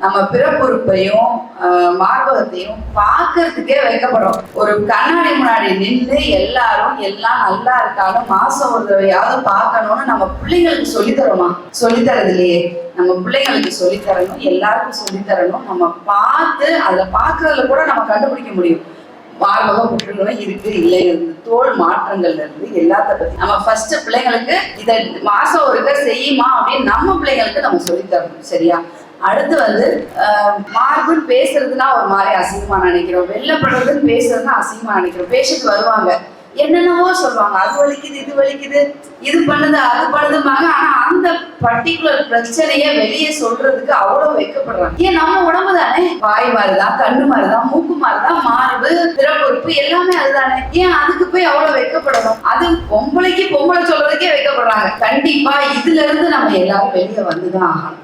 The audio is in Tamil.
நம்ம பிறப்புறுப்பையும் மார்பகத்தையும் பார்க்கறதுக்கே வைக்கப்படுறோம். ஒரு கண்ணாடி முன்னாடி நின்று எல்லாரும் எல்லாம் நல்லா இருக்காலும் மாசம் ஒரு தடவையாவது பார்க்கணும்னு நம்ம பிள்ளைங்களுக்கு சொல்லித்தரோமா? சொல்லித்தரது இல்லையே. நம்ம பிள்ளைங்களுக்கு சொல்லித்தரணும், எல்லாருக்கும் சொல்லித்தரணும். நம்ம பார்த்து அதுல பார்க்கறதுல கூட நம்ம கண்டுபிடிக்க முடியும். மார்பக புற்றுநோய் இருக்கு இல்லை, தோல் மாற்றங்கள்ல இருந்து எல்லாத்த பத்தி நம்ம ஃபர்ஸ்ட் பிள்ளைங்களுக்கு இதை மாசம் ஒருக்க செய்யுமா அப்படின்னு நம்ம பிள்ளைங்களுக்கு நம்ம சொல்லித்தரணும். சரியா? அடுத்து மார்புன்னு பேசுறதுன்னா ஒரு மாதிரி அசிங்கமா நினைக்கிறோம். வெள்ளப்படுறதுன்னு பேசுறதுன்னா அசிங்கமா நினைக்கிறோம். பேஷண்ட் வருவாங்க, என்னென்னவோ சொல்லுவாங்க, அது வலிக்குது, இது வலிக்குது, இது பண்ணுது, அது பண்ணுதுமாங்க. ஆனா அந்த பர்டிகுலர் பிரச்சனைய வெளியே சொல்றதுக்கு அவ்வளவு வைக்கப்படுறாங்க. ஏன் நம்ம உடம்பு தானே, வாய் மாதிரிதான், கண்ணு மாதிரிதான், மூக்கு மாதிரிதான், மார்பு, பிறப்புறுப்பு எல்லாமே அதுதானே. ஏன் அதுக்கு போய் அவ்வளவு வைக்கப்படணும்? அது பொம்பளைக்கு பொம்பளை சொல்றதுக்கே வைக்கப்படுறாங்க. கண்டிப்பா இதுல இருந்து நம்ம எல்லாரும் வெளியே வந்துதான் ஆகணும்.